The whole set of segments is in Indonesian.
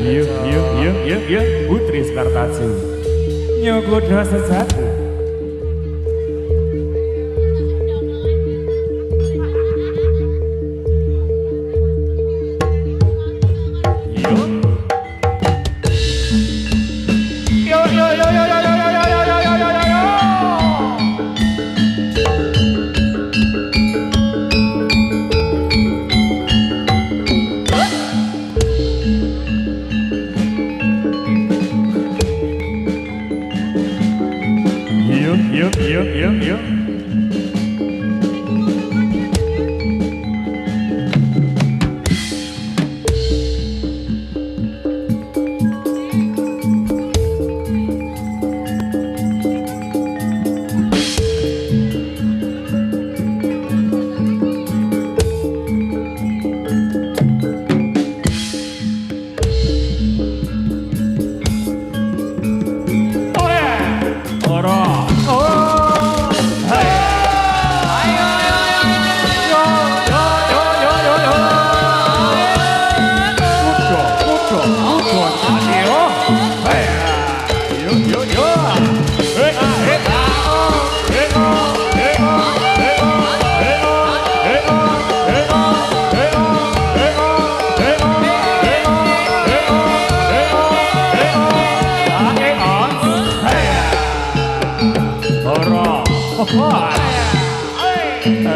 Yuk, Putri Skartaji Nyogoda sejati. Yuk.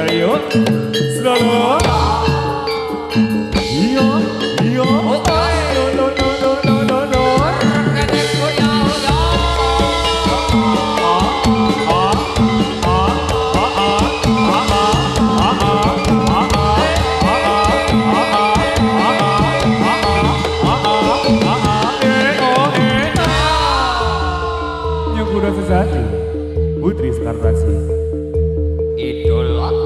Ayo, selalu. Iya. Nyogoda sejati, Putri Skartaji. Idol aku.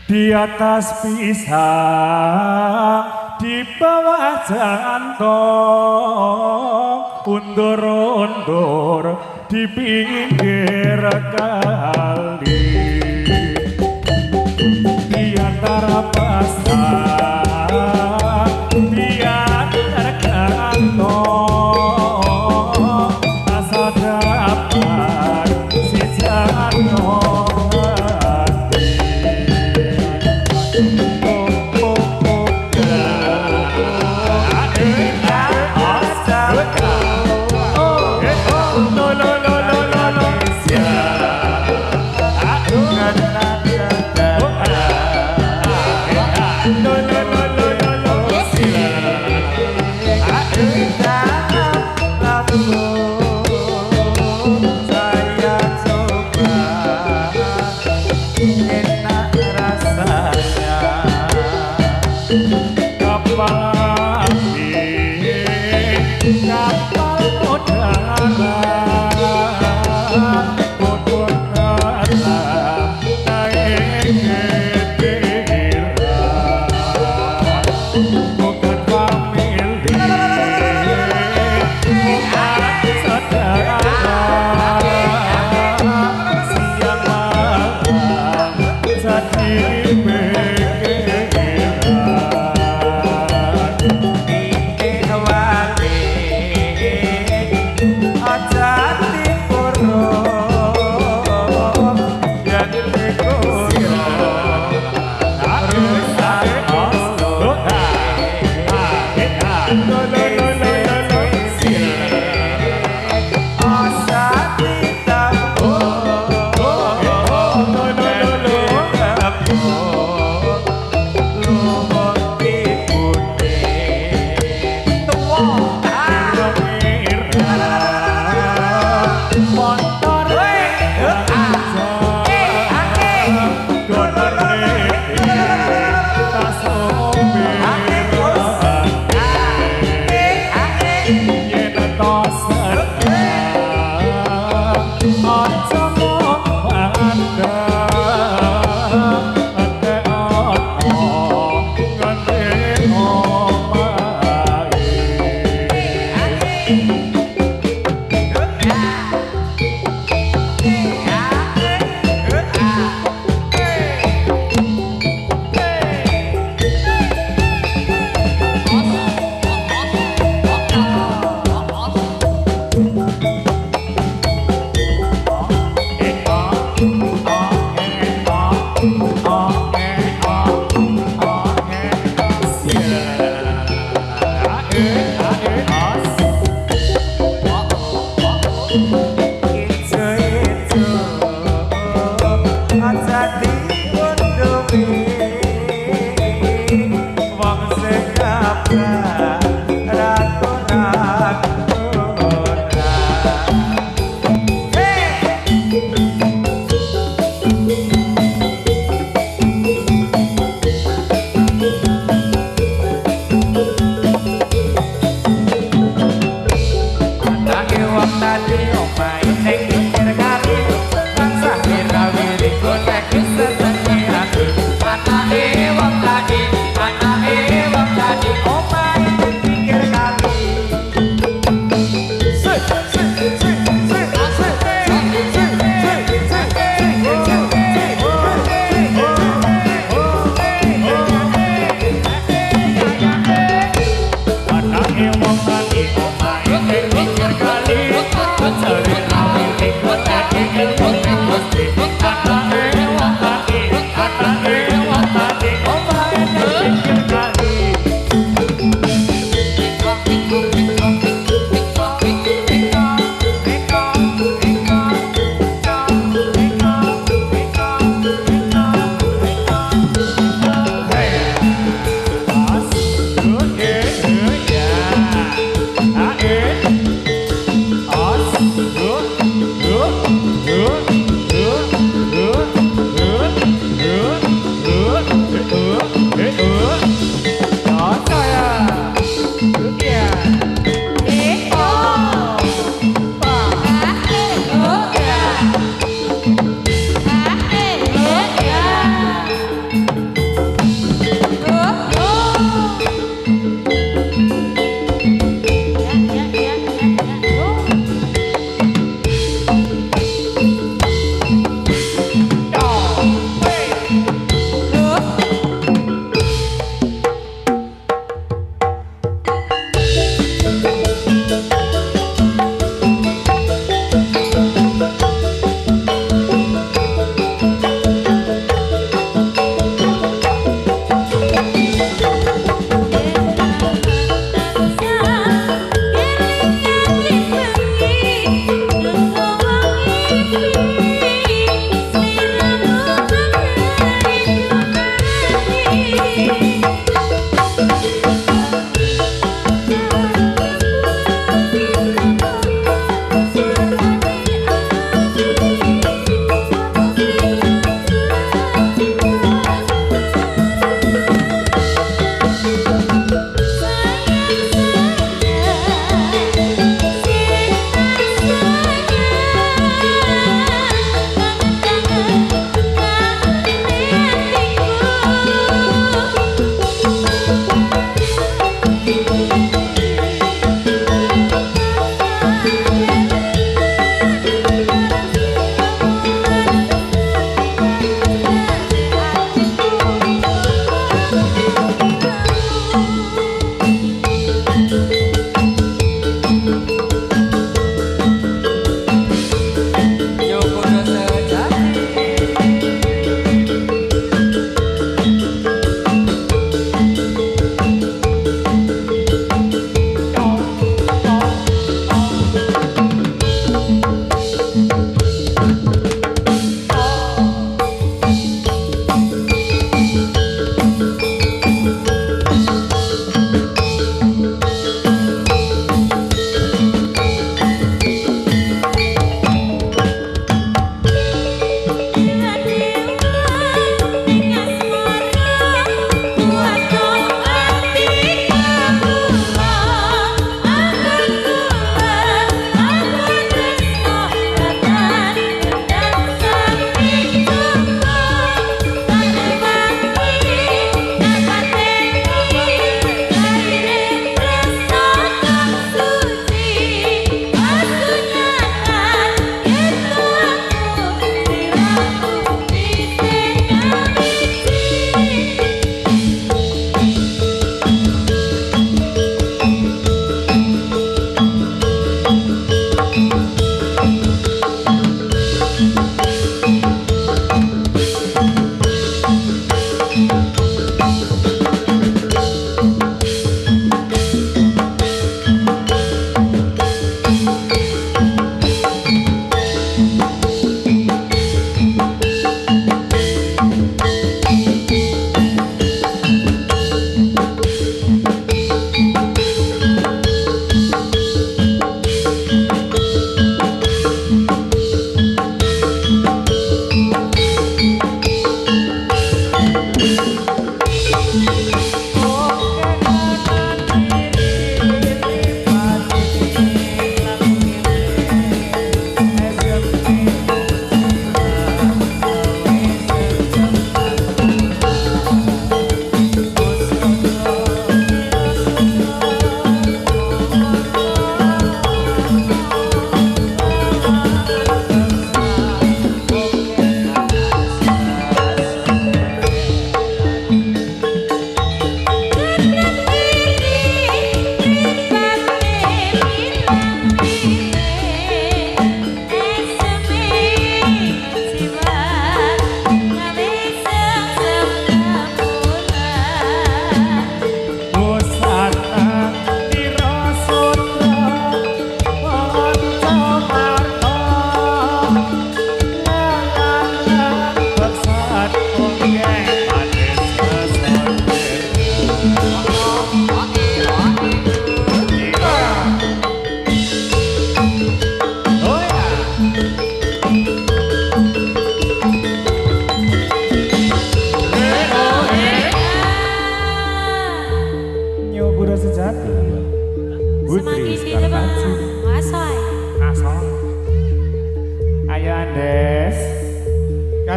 di atas pisang di bawah jantong undur-undur di pinggir kali di antara pasang di antara kantong asa dapat si jantong Tadi omai ning pinggir kali, tansah wirawiri golek kesenangan.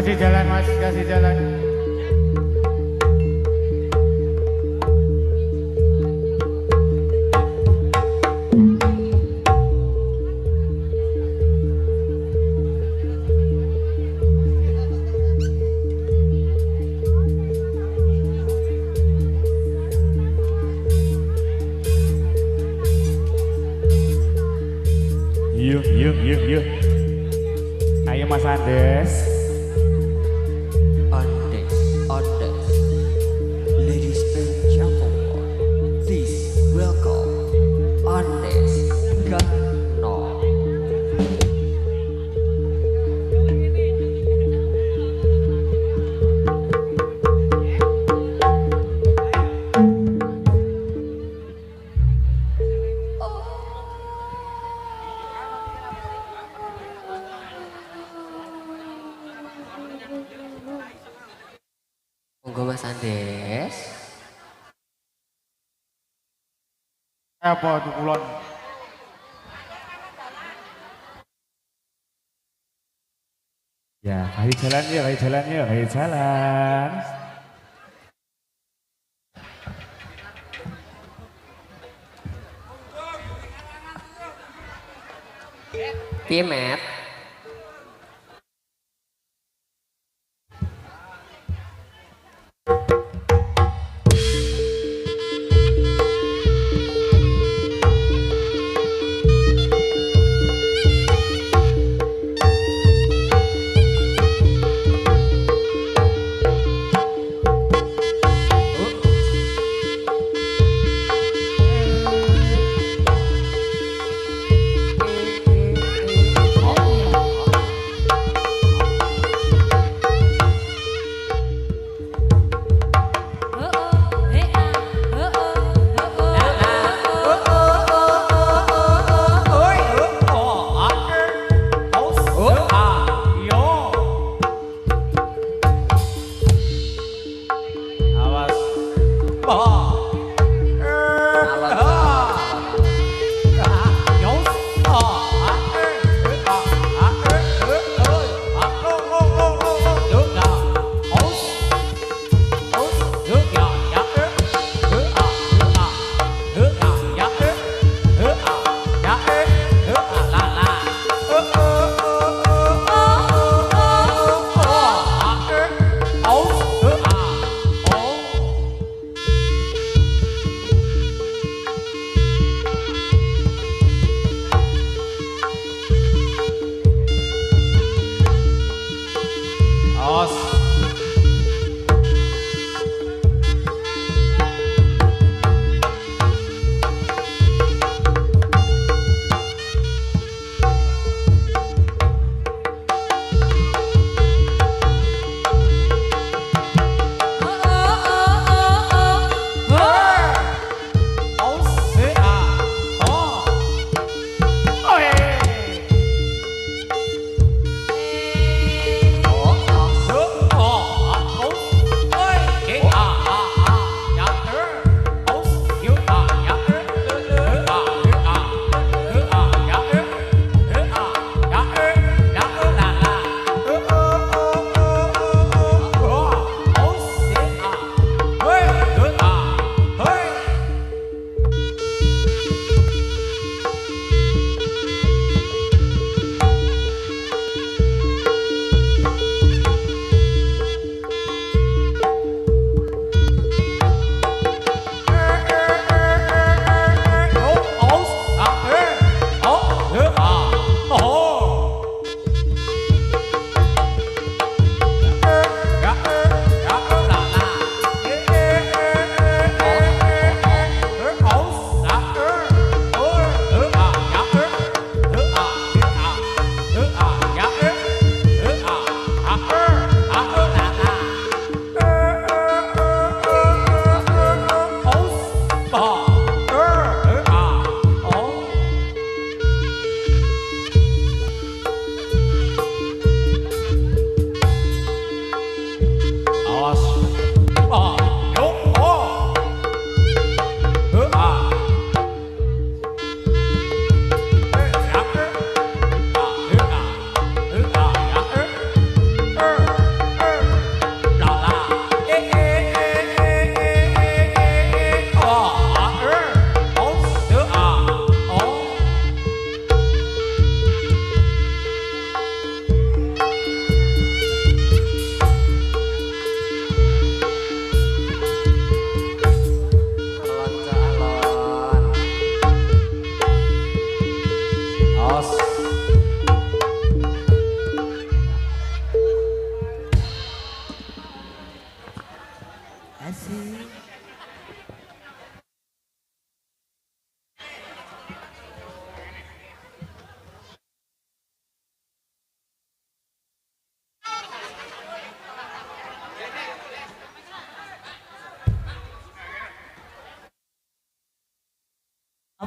Kasih jalan mas, kasih jalan. Yuk. Ayo Mas Andes. Andes. Ladies and gentlemen, please welcome Andes Gano. Monggo Mas Andes. Apa tuh kulon? Ya, kasih jalan. Piye, Met?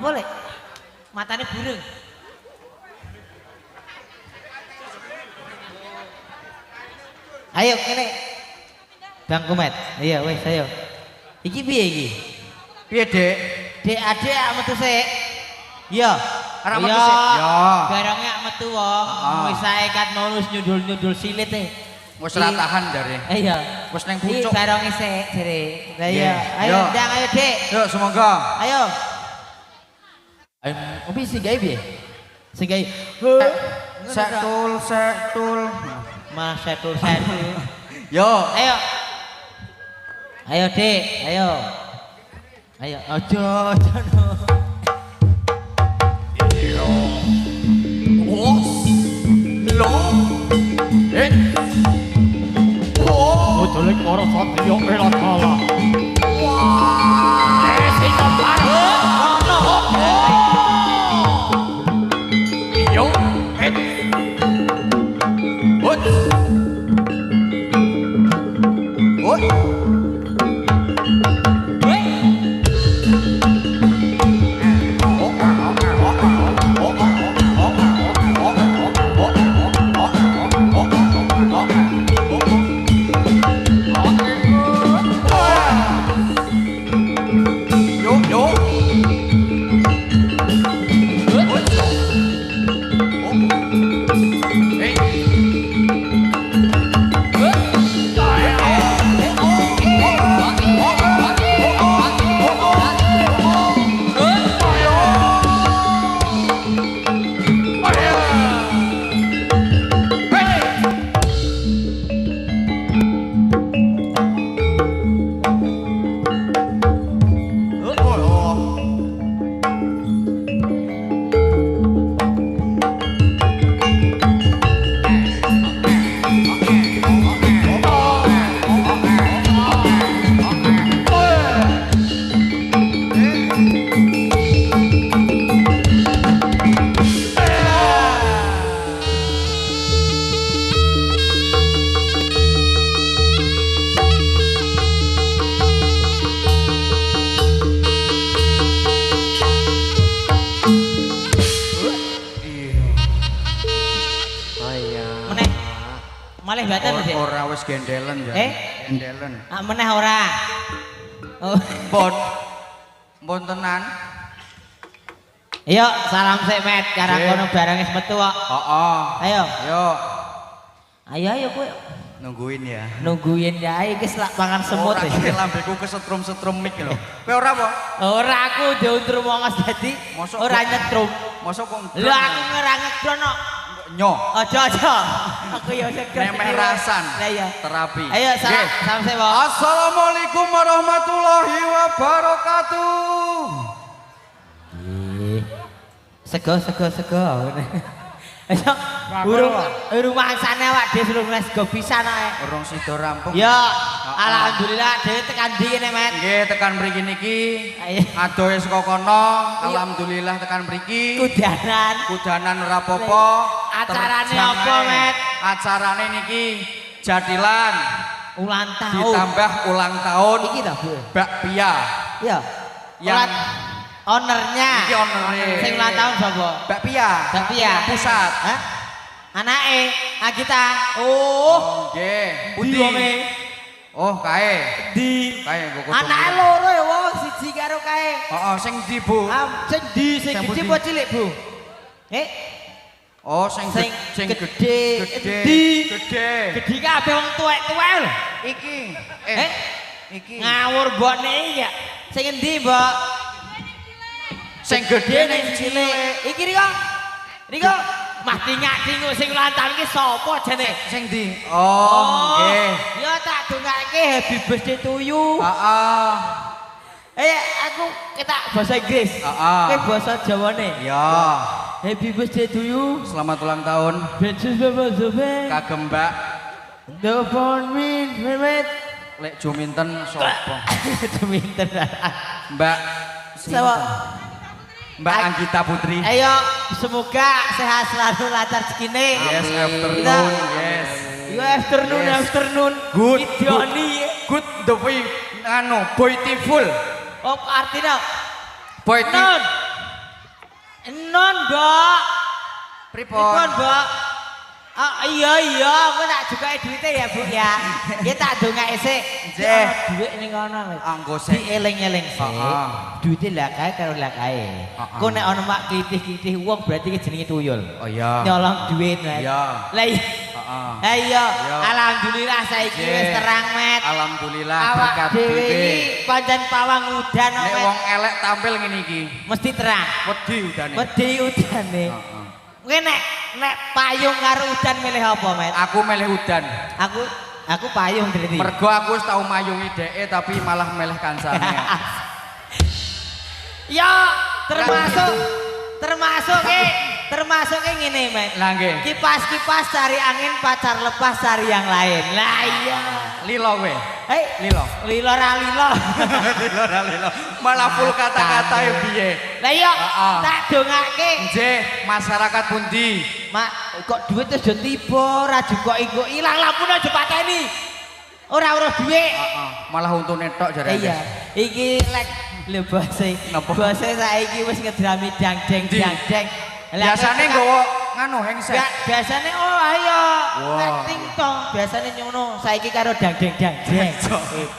Apa lek? Matane burung. Ayo kene. Bang Kumet. Iya wis ayo. Iki piye iki? Piye, Dek? Dek adek metu sik. Iya. Arek metu sik. Ya. Garangnya metu wong. Wis sae kat nulus nyundul-nyundul silit e. Wis ra tahan jare. Iya. Wis ning pucuk. Garangnya sik jare. Lah iya. Ayo ndang ayo Dek. Yuk semoga. Ayo. Ayo, opi sing gawe piye? Sing gawe. Setul. Mas setul. Yo. Ayo. Ayo Dek, ayo. Ayo, ojo no. Mutulik ora satya ora kalah. Malih mboten Dek. Ora wis gendelen ya. Gendelen. Ah meneh ora. Oh. Pun tenan. Ayo salam sik Met, karang kono barang wis metu kok. Heeh. Ayo. Ayo Ayo kowe nungguin ya. nungguin ya iki lak pangan semut. Ora kene lambeku kesetrum-setrum mik lho. Kowe ora apa? Ora aku diuntrum wongos dadi ora nyetrum. Mosok kok Lha aku ora ngedrono. nyo. Aja. Aku ya segera. Nemeh rasan. Lah iya. Terapi. Ayo salam sik, Bos. Assalamualaikum warahmatullahi wabarakatuh. Sego. Ayo, urung mangsane awak dhewe suruh les go pisan ae. Urung sida rampung. Ya, alhamdulillah dhewe tekan ndi kene, Met? Nggih, tekan mriki niki. Ayo. Adohe saka kono, alhamdulillah tekan mriki. Kudanan ora apa-apa. Acarane apa, Met? Acarane niki jadilan Ulang tahun. ditambah ulang tahun. Iki ta, Bu? Bakpia. Iya. Yang ownernya. Iki owner-e. Sing ulang tahun sapa? Bakpia. Bakpia. Pusat. Hah? Anake Agita. Oh. Nggih. Pundi wonge? Oh, kae. Di. Kae kok. Anake loro ya wong siji karo kae. Heeh, sing ndi, Bu? Sing di sing Sing gede pundi? apa cilik, Bu? Oh, sing gede. Gede. Gede kabeh wong tuwek-tuwek lho. Iki. Iki. Ngawur mbokne iki ya. Sing endi, Mbok? Sing gede ning cilik. Iki Riko. Mah tingak-tinguk sing ulang tahun iki sapa jane? Sing ndi? Oh, nggih. Ya tak dongake happy birthday to you. Heeh. Aku ketak bahasa Inggris. Heeh. Kowe bahasa Jawane. Ya. Happy birthday to you. Selamat ulang tahun. Betul Bapak. Kagem Mbak. The phone Mehmet. Lek Juminten sapa? Juminten. Mbak. Siapa? Mbak Anggita Putri. Ayo, semoga sehat selalu lancar rezekine. Yes, afternoon. Yes. Afternoon. Good. Johnny. Good the way beautiful. Oh, artinya Beautiful. Non, Mbok. Pripun? Mbok? Oh iya, aku tak juga duitnya ya Bu ya. Ya tak dongak sik. Nggih. Duit ning kono wis. Anggo sik. Dieling-eling sik. Duite lah kae karo lah kae. Ku nek ana mak kitih-kitih wong berarti ki jenenge tuyul. Oh iya. Nyolong duit Met. Iya. Lah iya. Heeh. Ha iya, alhamdulillah saiki wis terang Met. Alhamdulillah Awak berkat dhewe dhewe. iki pancen pawang udan Nek Met. wong elek tampil ngene iki, Mesti terang. wedi udane. Wedi udane. Heeh. Kowe nek payung karo udan milih apa, Met? Aku milih udan. Aku payung berarti. Mergo aku wis tau mayungi dheke tapi malah milih kancane. Ya, termasuk ngene, Met. Lah nggih. Kipas-kipas cari angin, pacar lepas cari yang lain. Lah iya. Lilo kowe. Hei, Lilo. lilo ra lilo. Lilo. Malah full kata-kata ya piye. Lah iya, Heeh. tak dongake. Nggih, masyarakat pundi? Mak, kok duit wis do tiba, ra juga iku ilang lampune aja pateni. Ora duit. Heeh. Malah untune tok jarene. Iya, iki lek lho bose. Napa? Bose saiki wis ngedrami dangdeng. Biasane nggawa nganu handset. Biasane oh ayo. Wah. Acting tong, biasane nyono. Saiki karo dangdeng.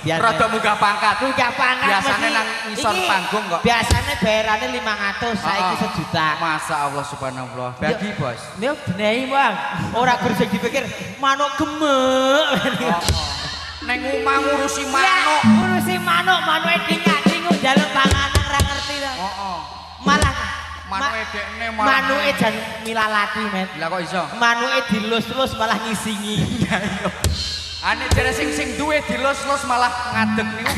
Rada munggah pangkat. Munggah pangkat. Biasane mesti. nang ngisor Iki panggung kok. Biasane bayarane 500, saiki 1 juta. Masa Allah subhanallah. Bagi bos. Ini benehi Bang. Ora kudu dipikir manuk gemek. Neng omah ngurusi Ya, manuk. ngurusi manuke dingak-dinguk njaluk panganan ra ngerti to. Heeh. Malah Manuke dekne malah. manuke jan milalati, Met. Lah kok iso? Manuke dilus-lus malah ngisingi. Ane jare sing duwe dilus-lus malah ngadeg niku.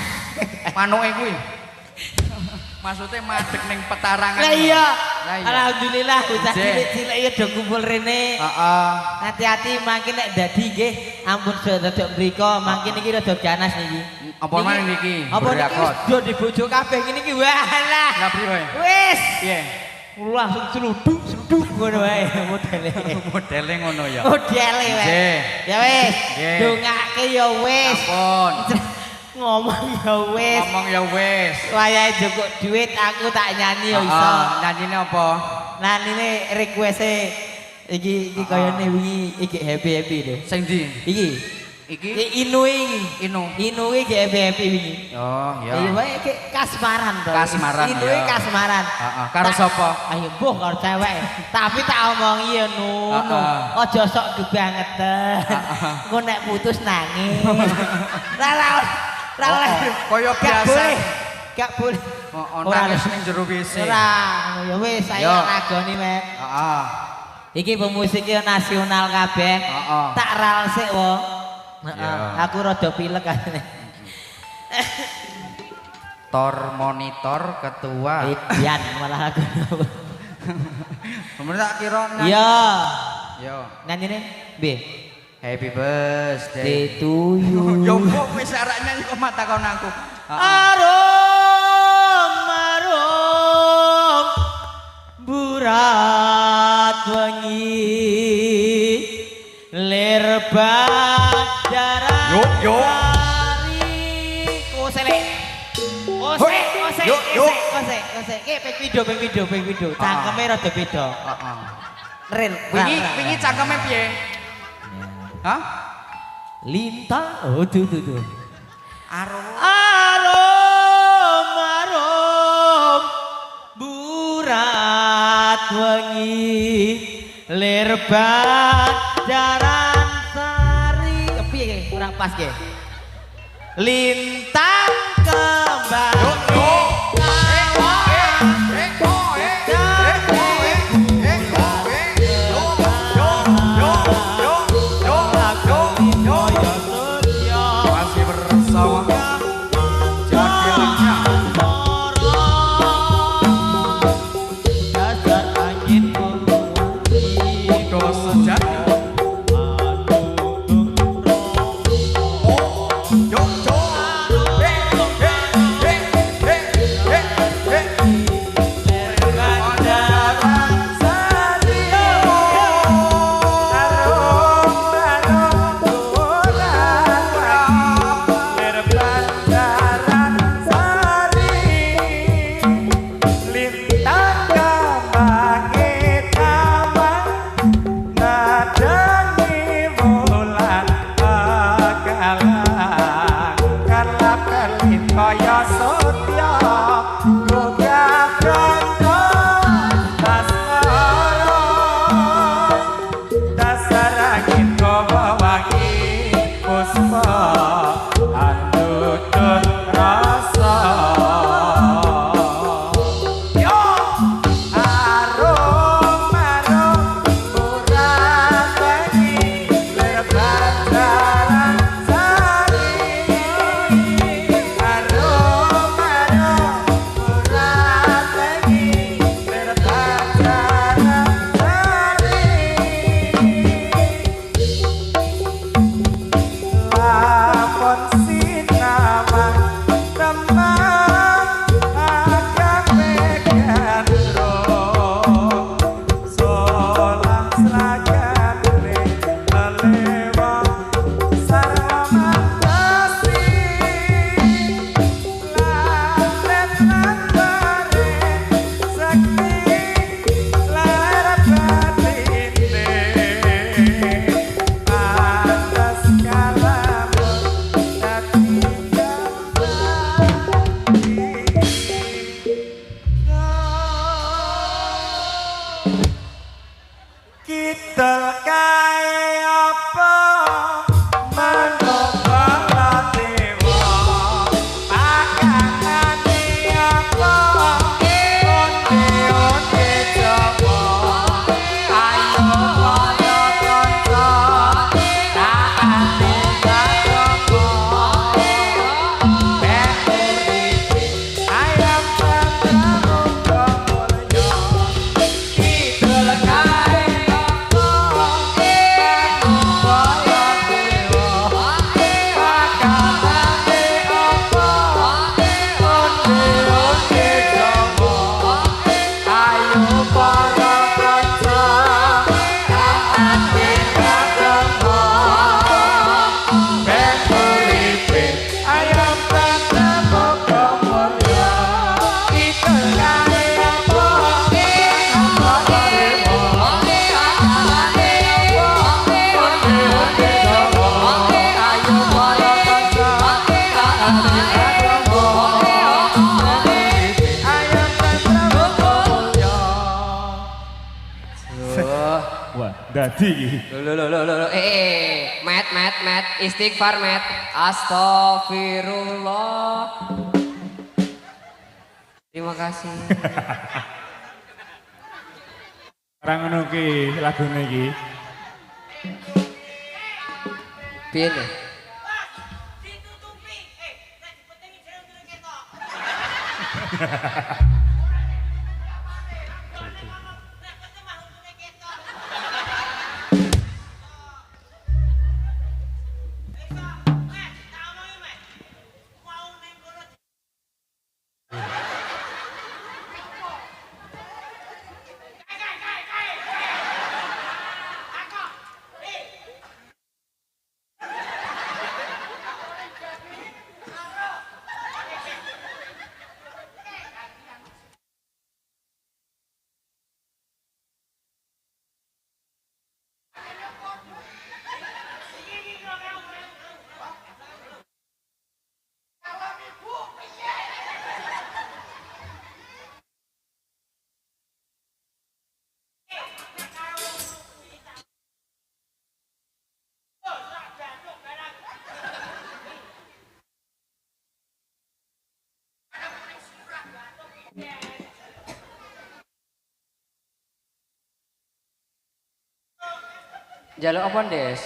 Manuke kuwi. Maksudnya madeg ning petarangan. Lah iya. Lah iya. Alhamdulillah bocah Jeh. cilik-cilik ya do kumpul rene. Heeh. Hati-hati mangke nek dadi nggih ampun sedaya mriko mangke niki rada ganas niki. Apa maneh niki? Apa niki Berakot. wis do dibojo kabeh ngene iki walah. Lah priwe? Wis. Piye? Langsung celuduk ngono wae modele. Modele ngono ya. Modele wae. Nggih. Ya wis, Nggih. dongake ya wis. Ampun. Ngomong ya wis. Ngomong ya wis. Wayahe jukuk duit aku tak nyanyi ya iso. Nyanyine apa? Nah ini request iki kayane wingi iki happy lho. Sing ndi? Iki Inu iki. Inu iki happy wingi. Oh, Iya iya. wae iki kasmaran to. Kasmaran, Inu iya. iki kasmaran. Heeh. Karo sapa? Ayo mbuh karo cewek. Tapi tak omongi ya ngono. Aja sok kebangetan. Engko nek putus nangis. Ra oleh. Kaya biasa. Gak boleh. Ora nangis ning jero WC. Ora, ya wis saya Yo. nagoni, Met. Heeh. Iki pemusik ya nasional kabeh. Heeh. Tak ral sik wo. Iya. Aku rada pilek asline. Tor monitor ketua. Edian malah aku. Bener tak kira Iya. Yo. Nanyine B. Happy birthday. Day to you. Yo kok wis arek nyanyi kok mata kon aku. Arom burat wengi lir badara Yo. kosele kose ki ping video cangkeme rada beda Heeh. ril Wingi cangkeme piye? Hah? lintang oh tuh Arum. arom burat wengi lir badaran sari piye ora pas ge lintang kembang Masih bersama Jadilnya. dasar angin Ido sejati. Yo. dadi iki. Mat, istighfar, Mat. Astagfirullah. Terima kasih. Ora ngono ki lagune iki. Piye nih? Jaluk apa, Des?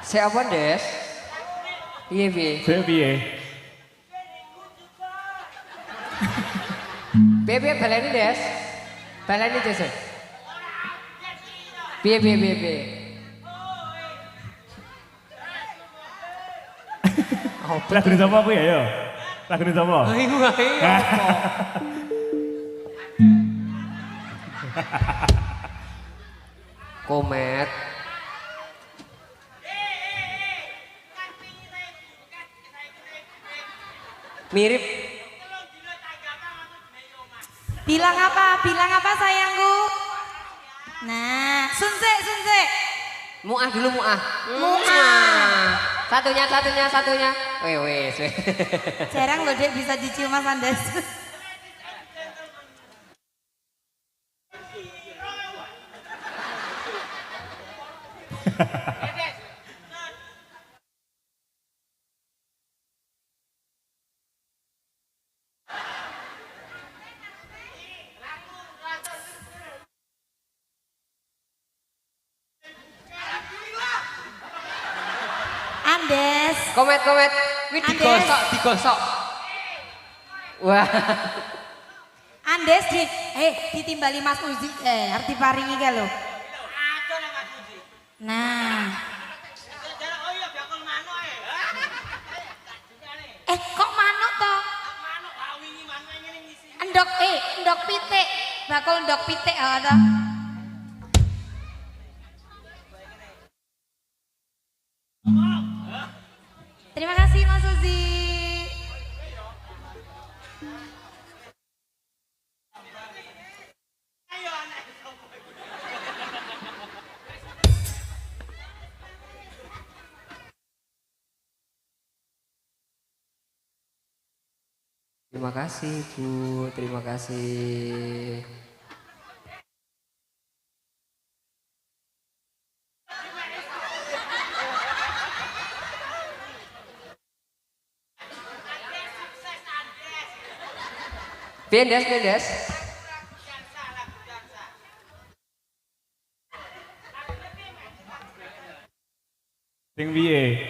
Siapa, Des? Piye, piye? Piye piye? Piye, baleni, Des? Baleni, Des. Piye. Lagune sapa kuwi ya? Lagune sapa? Komet. Mirip. Bilang apa sayangku? Nah, sunse. Muah dulu, muah. Satunya. Wes. Jarang loh Dek bisa dicium Mas Andes. Andes. Komet. Wih, digosok. Wah. Andes ditimbali Mas Uzi arep diparingi ke lho. Nah. Kok manuk to? Endok pitik. Bakul endok pitik to. Terima kasih Mas Uzi. Terima kasih, Bu. Terima kasih. Pendes. Sing piye?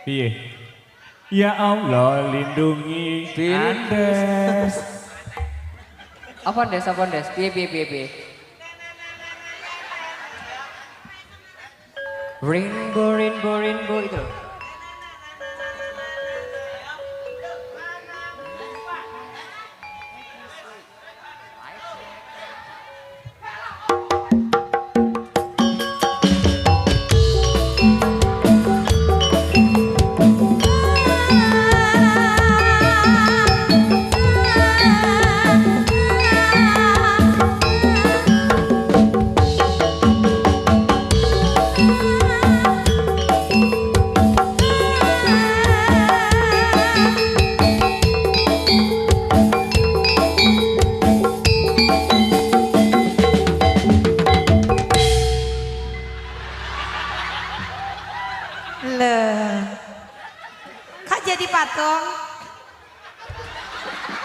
Piye? Ya Allah lindungi Andes. Apa Andes? Piye. Rainbow itu loh.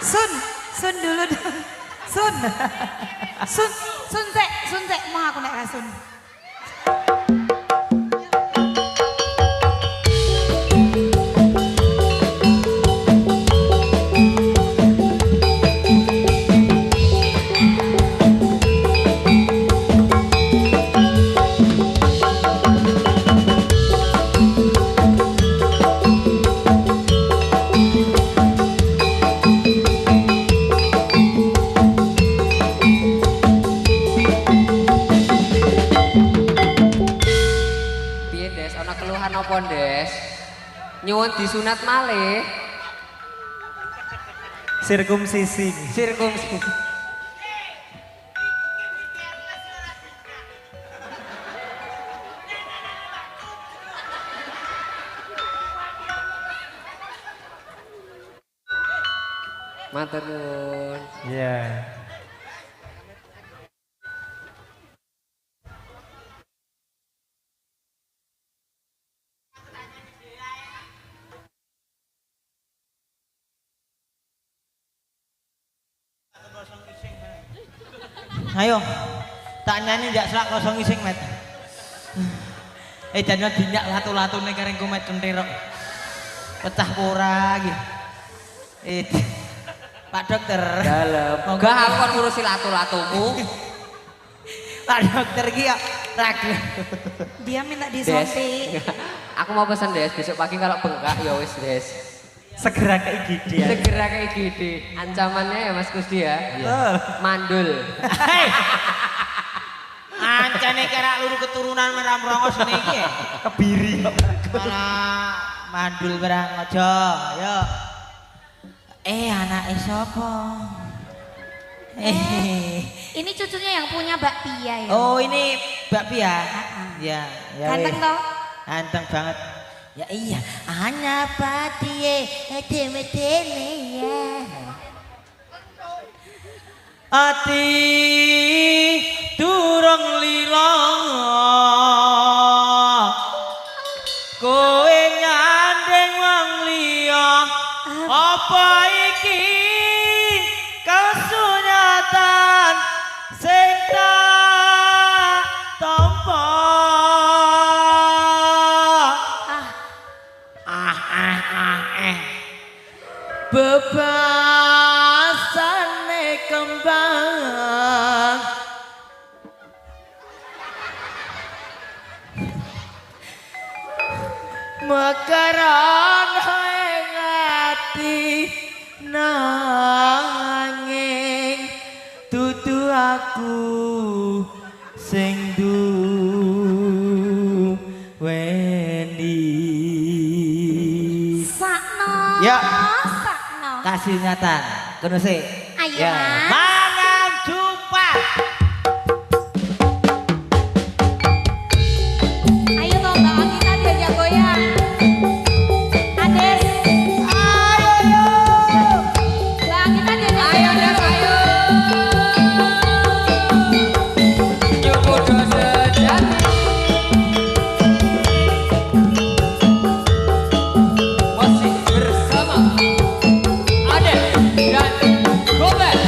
Sun dulu dong. Sun sek, mau aku nek Sun. Des, nyuwun disunat malih. Sirkumsisi. Matur nuwun. Iya. Ayo, tak nyanyi jak selak kosong ising met. Jangan dinyak latu-latune kareng kumet kentirok. Pecah pora iki. Pak dokter. Dalem. Enggak aku kan ngurusi latu-latumu. Pak dokter iki ya ragu. Dia minta disuntik. Aku mau pesan Des, besok pagi kalau bengkak ya wis Des. Segera ke IGD ya. Segera ke IGD. Ancamannya ya Mas Kusdi ya. Mandul. Hei. Ancane kira luru keturunan merah merongos niki ya. Kebiri. Malah mandul barang aja. Ayo. Anake sapa? Ini cucunya yang punya Mbak Pia ya. Oh, ini Mbak Pia. Ya, ya. Ganteng toh? Ganteng banget. Ya iya, hanya patie deme-deme ya. Ati durung lila kowe nyandeng wong liya apa iki kasunyatan sing tak tampa. Bebasane kembang mekaran ing ati nanging dudu aku sing duweni. Sakno. Ya. Sakno. Kasih ingatan, kono sih. Ayo, ya. Mas. Mangan jumpa. Ayo toh Mbak kita diajak goyang. Ades. Ayo. Mbak kita diajak Ayo Des, ayo. Nyukudo sejati. Masih bersama Ade dan Gobet.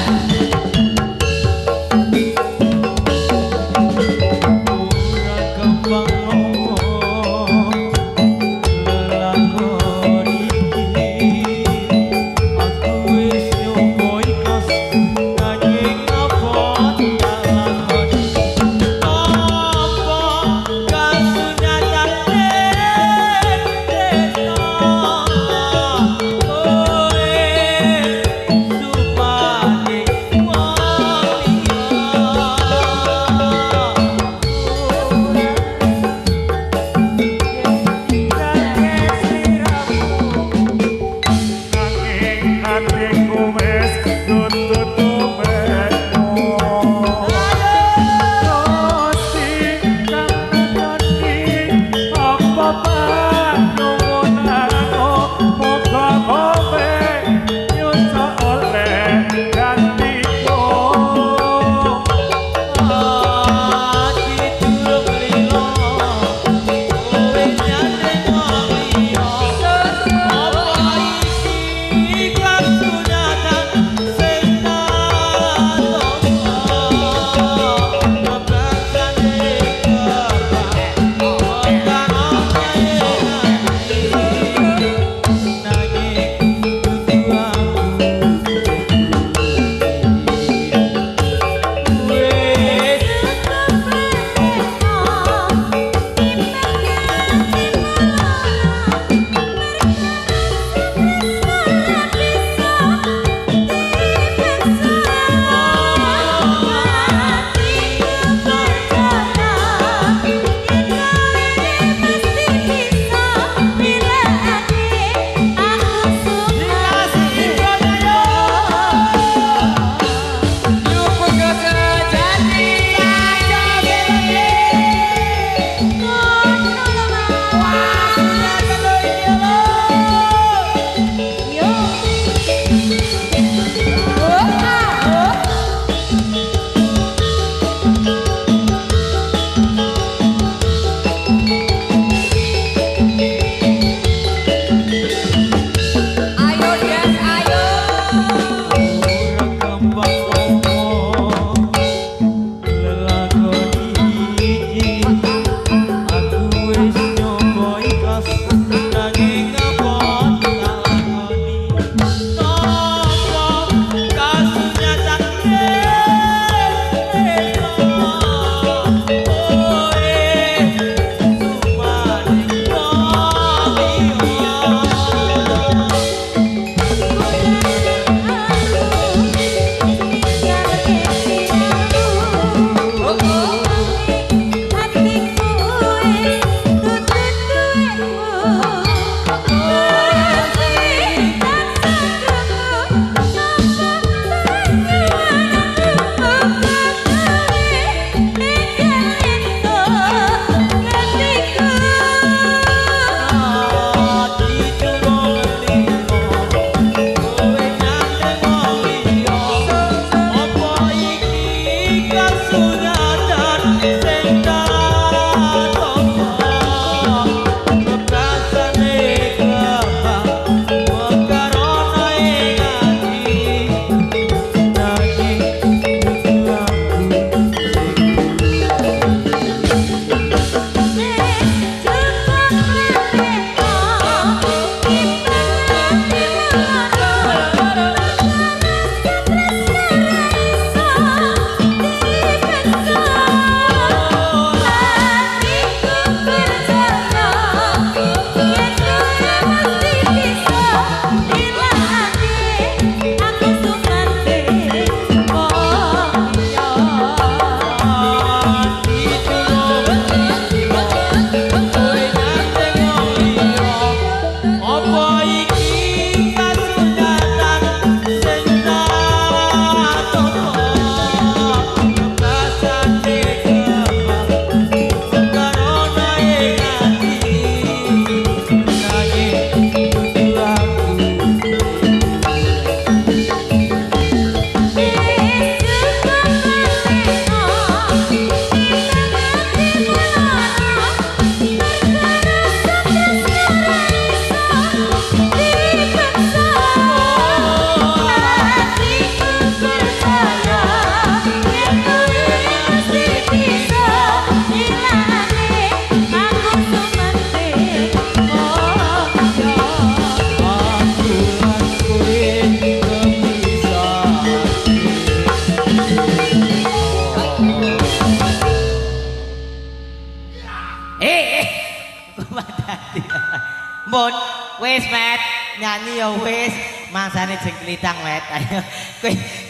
Wis, Met. Nyanyi ya wis. Mangsane jeng klitang, Met. Ayo.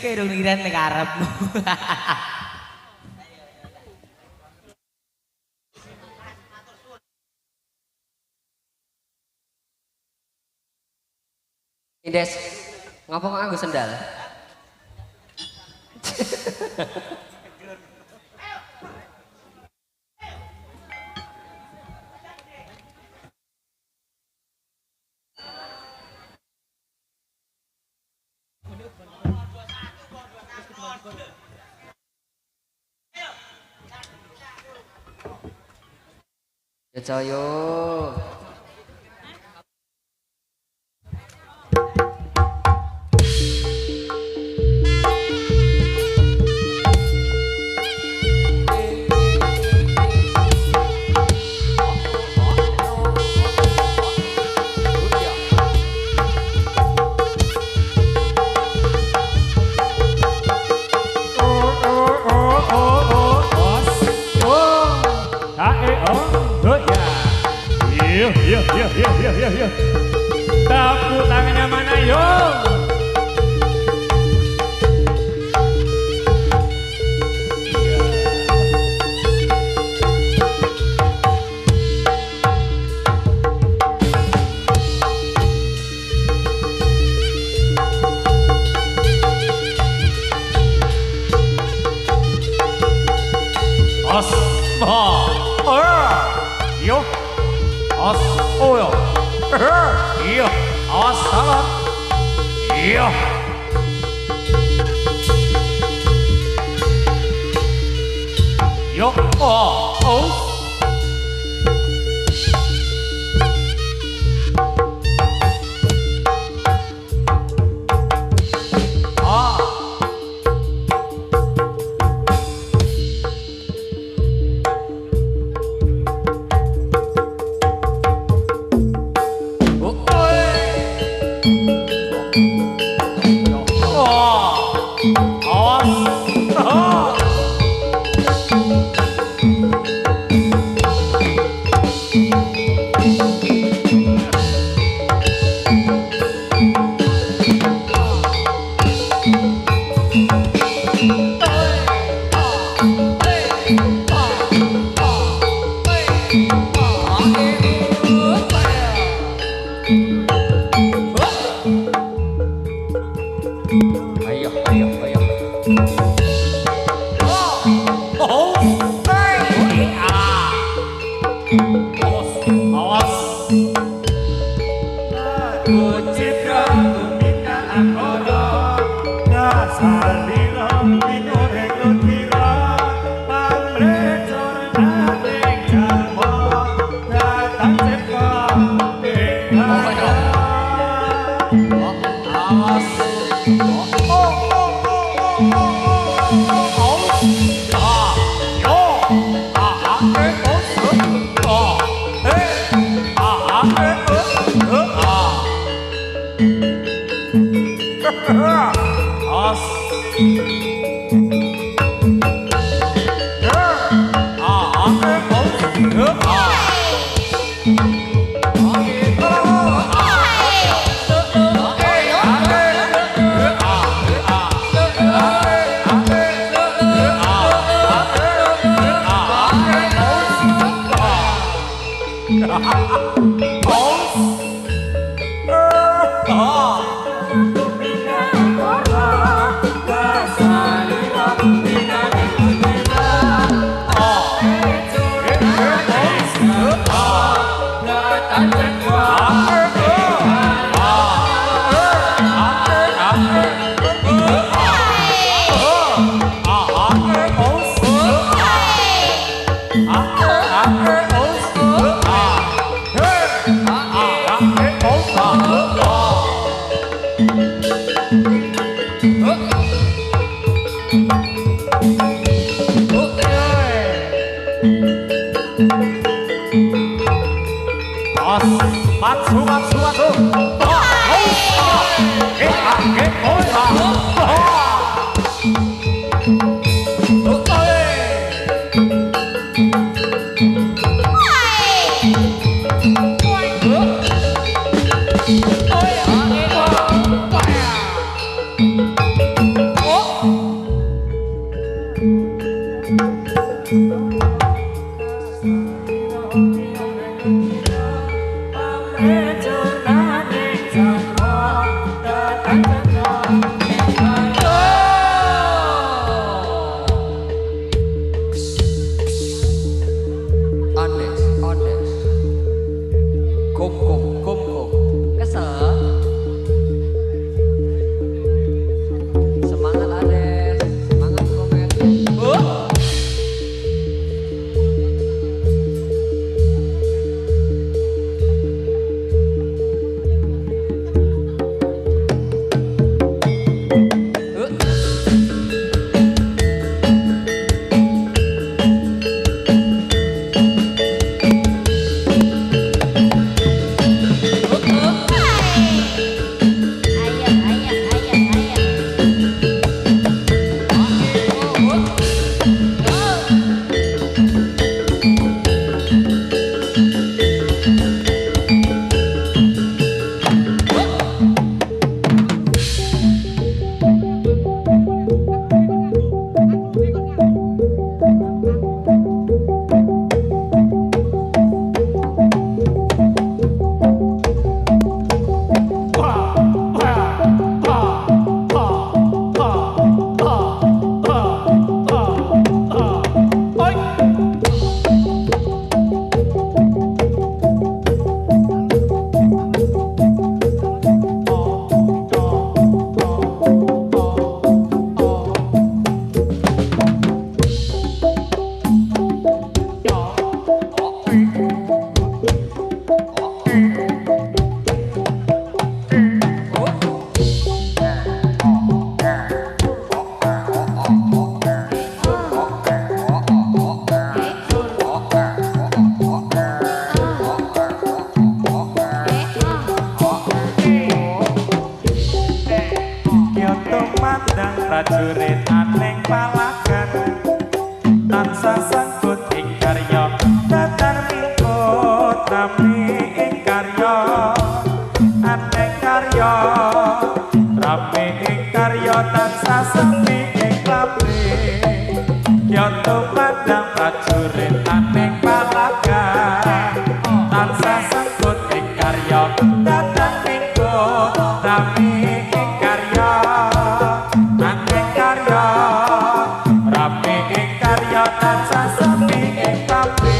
Kowe rungiran ning karepmu. Indes, ngapa kok nganggo sendal? Ya Cayo. Iya. Tepuk tangannya mana yo? Iya, awas salah. Iya. Yo, oh. tumandang prajurit aning palagan tansah sangkut ing karya datar mingkut rame ing karya aneng karya rame ing karya tansah sepi ing lambe yo tumandang prajurit aning palagan tansah sangkut ing karya datar mingkut rame ing karya aneng karya rame ing karya tansah sepi ing lambe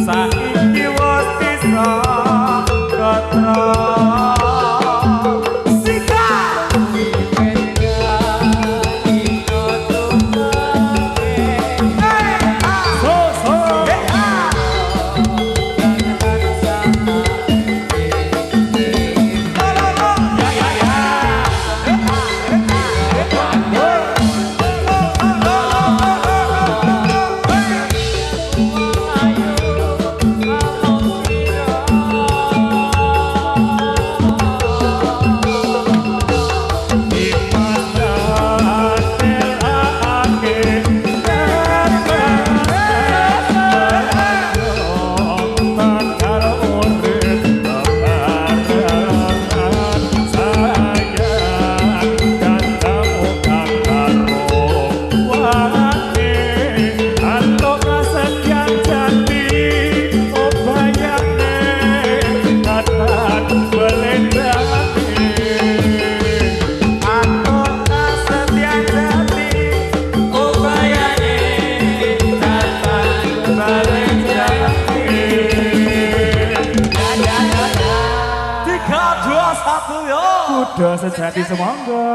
saiki wis bisa gatra kuda sejati semangga.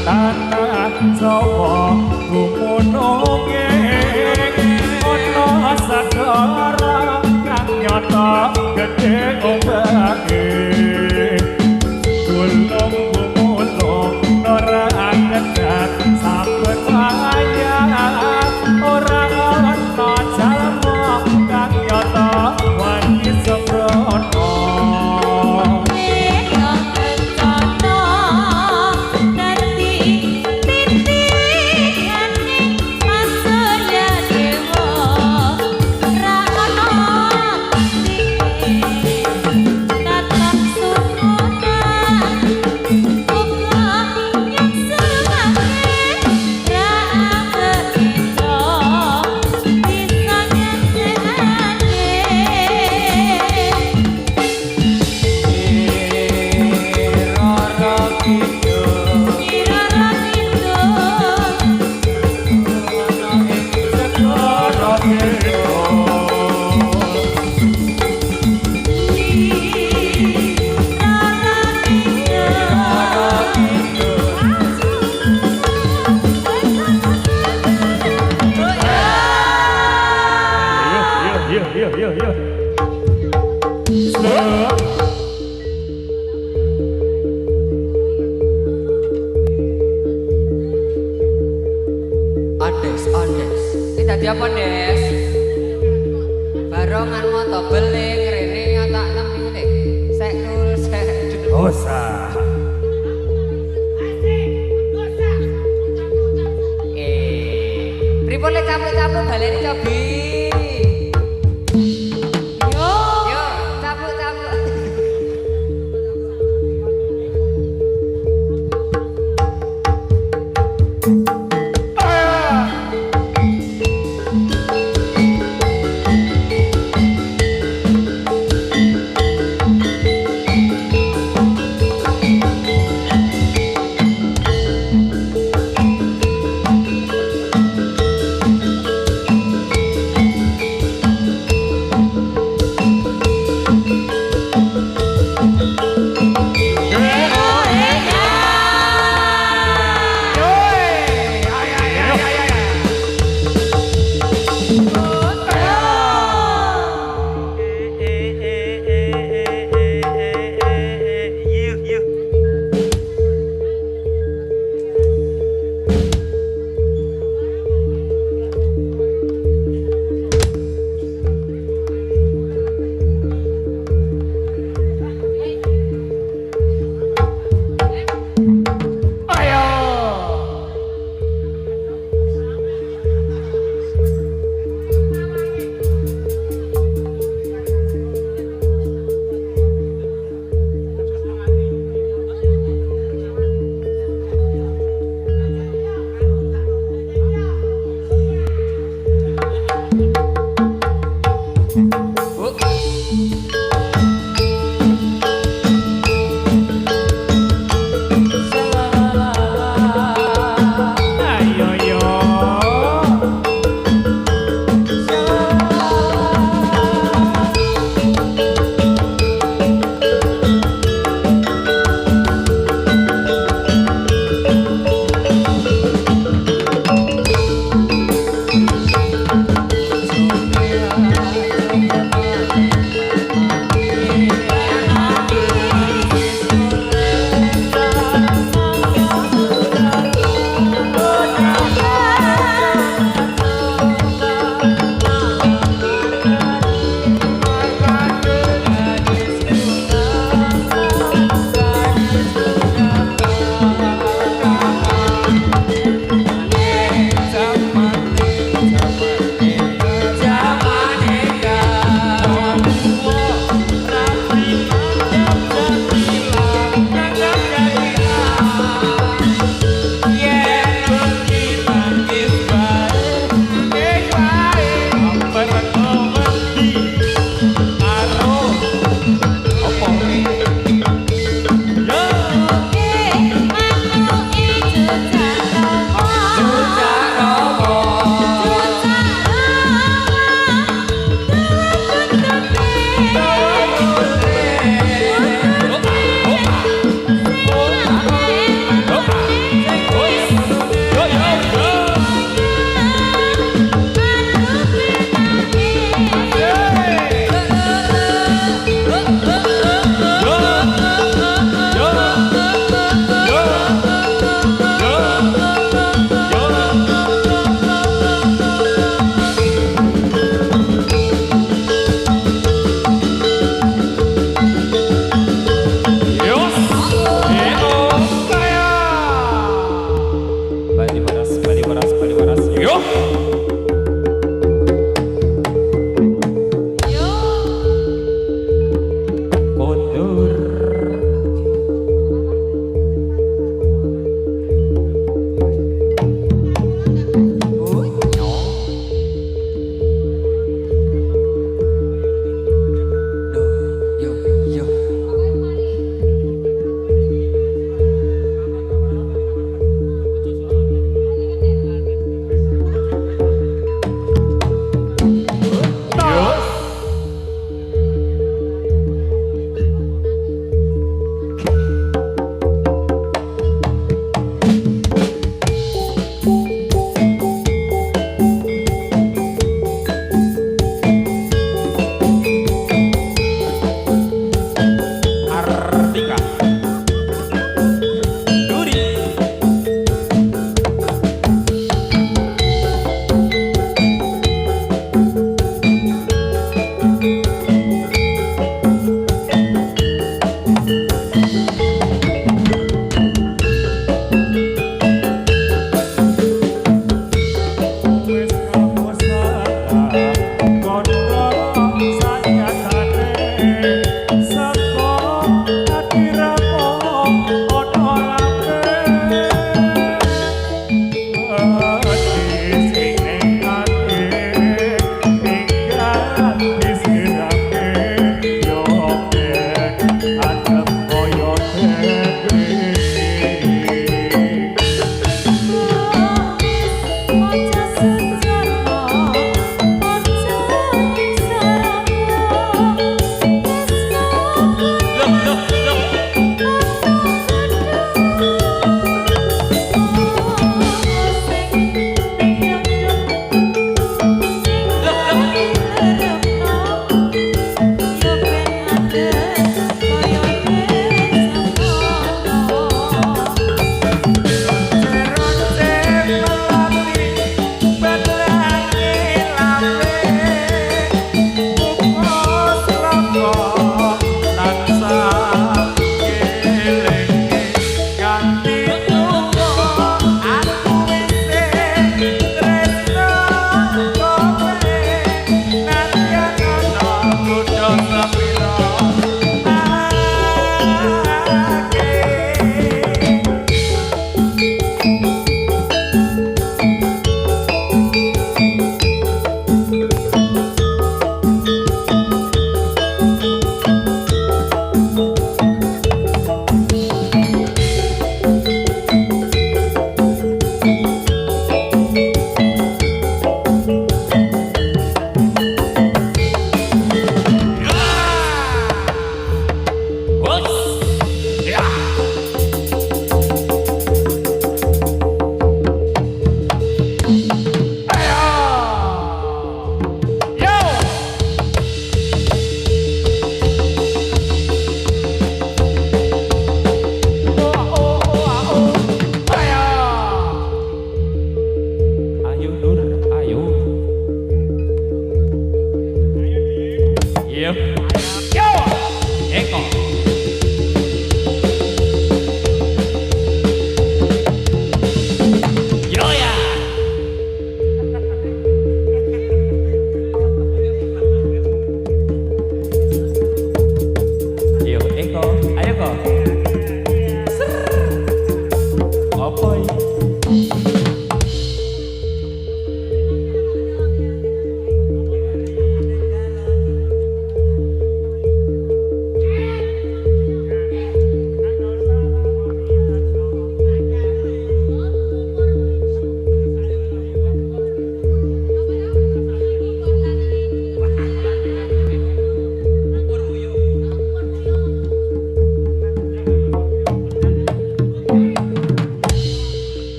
Tanah Jawa gumununge ana sagara kang nyata gedhe ombake gulung gumulung ora akedat saben wayah ora ana jalma kang nyata wani sembrono Apa Des? Barongan moto beling rene nyatak temene. Sekul sek. Usah. capluk baleni cobi. Yo. Yo, capluk.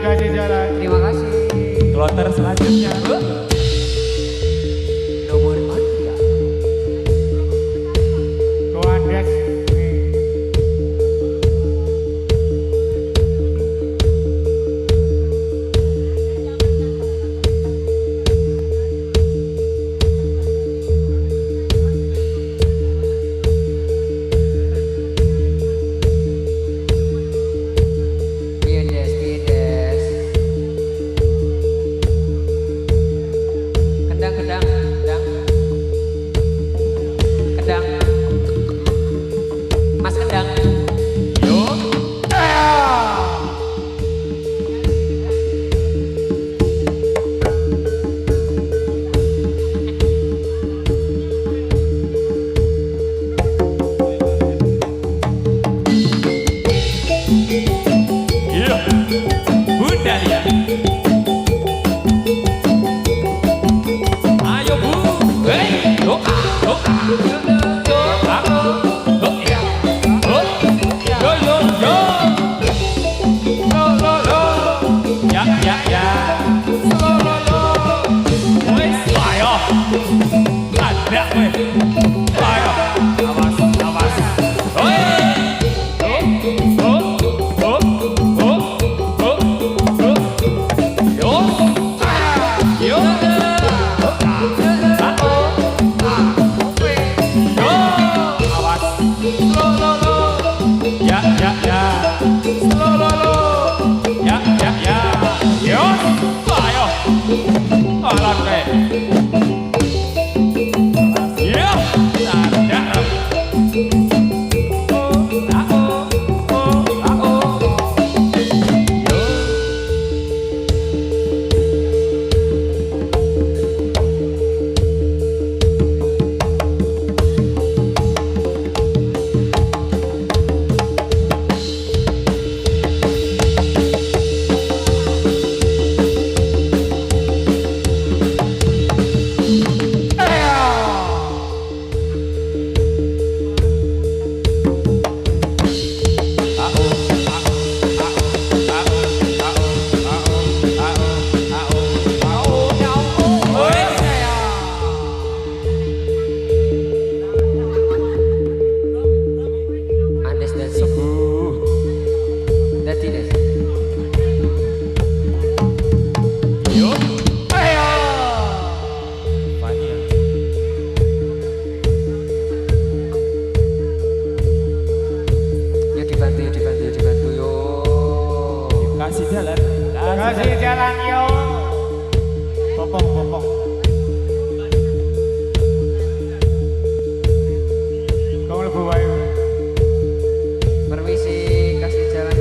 Kasih jalan. Terima kasih. Kloter selanjutnya. Nomor Anda. Koandes. Pides. Kedang. Mas Kedang. Iya. Budaya. Ayo Bu. Hei, yo. Ya. Wes, ayo. Ada weh. Ayo. Awas. Andes dan Dati des. Yuk dibantu yo. Kasih jalan. Kasih jalan yo. Popong. Kau lebih baik. Permisi, kasih jalan.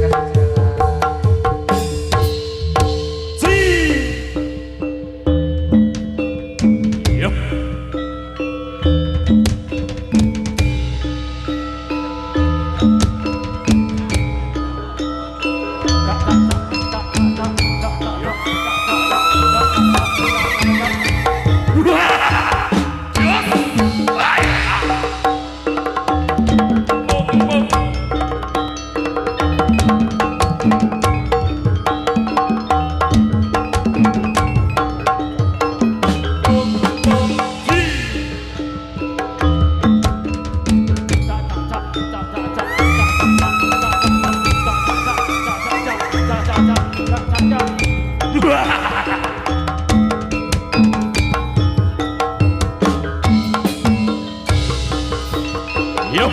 Yup.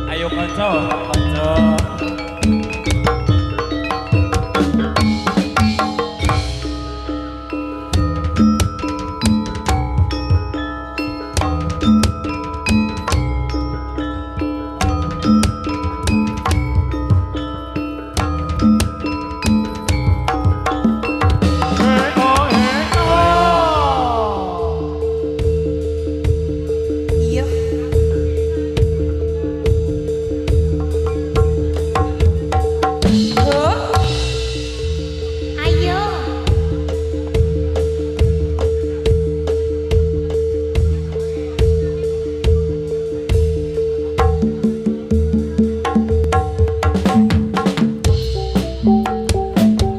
Ayo kanca, kanca. Iya. Oh. Ayo.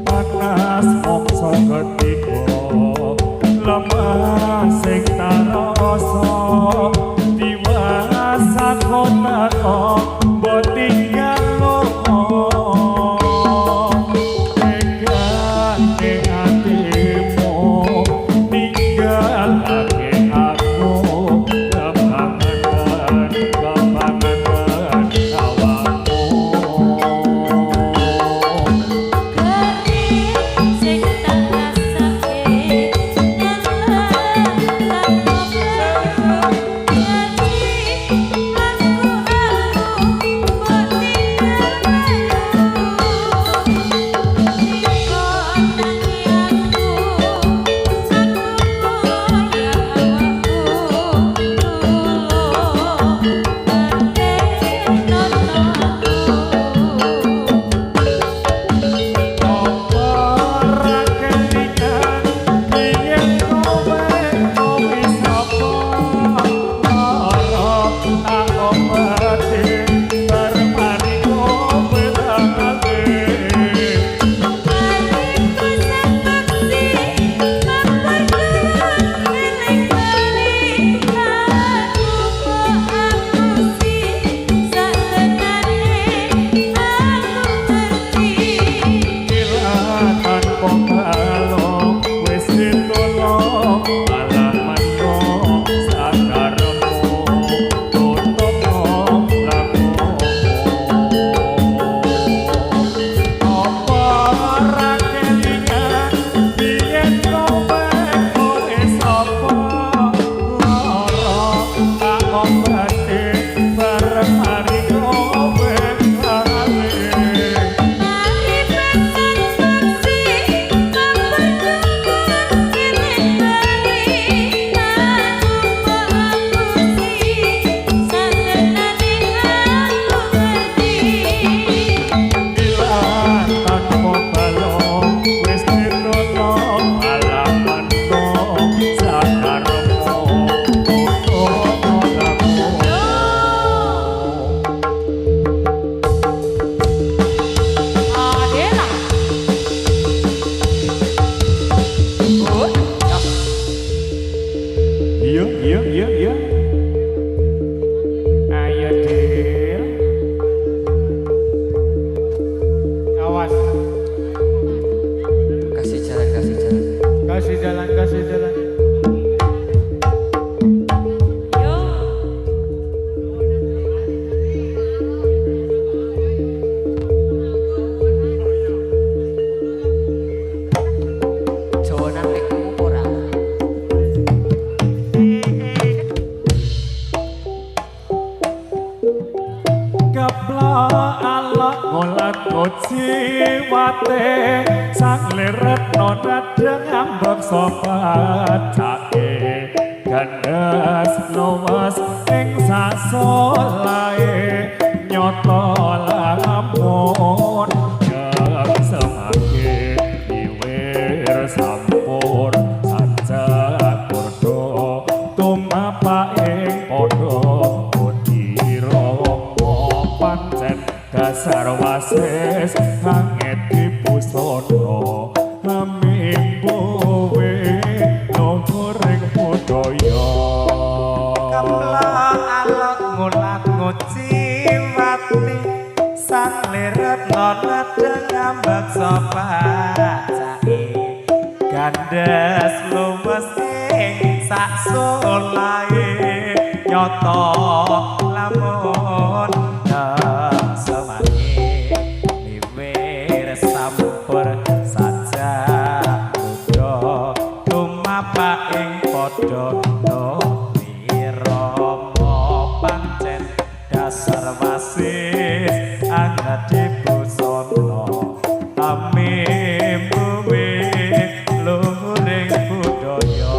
Panas mongso ketika lemah sing tarasa diwasa kota mbok tinggal lomo tegane atimu ninggalake aku kepangan awakmu. Sing tak rasake kasih jalan, kasih jalan. Yo. Jawanan ekmu ora. Kepla alak ngolat ngociwate sang leret nonat ngambek sopat cake gandas luwes ing sasolae nyoto lamun yang semake diwir sampur sajak podo tumapa ing podo pancen dasar wasis hanget dipusono amimbuwe nomoreng budaya kepla alok ngulat ngociwati sang leret nonat ngambek sopat cake gandes luwes ing sak solae nyoto lamun semake diwir sampur saja udo tumapa ing padha wirama pancen dasar wasis anget dibusono amimbuwe luhuring budaya.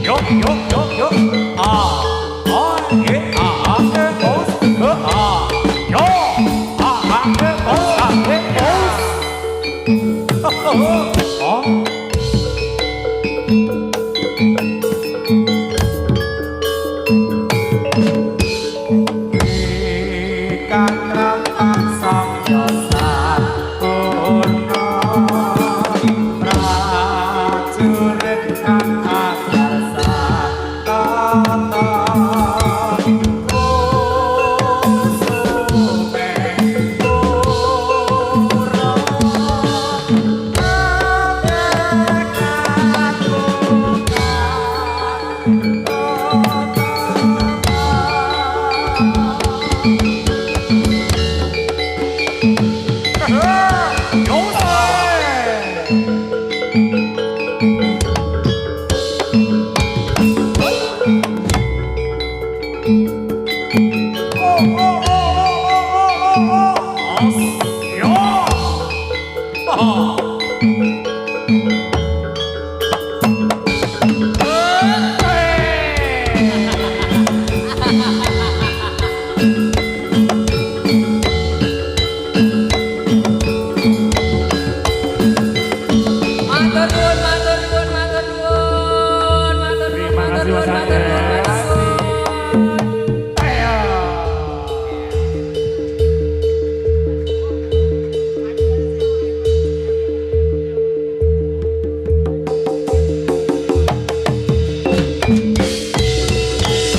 Yo, yo, yo.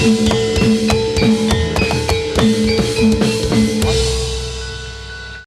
ย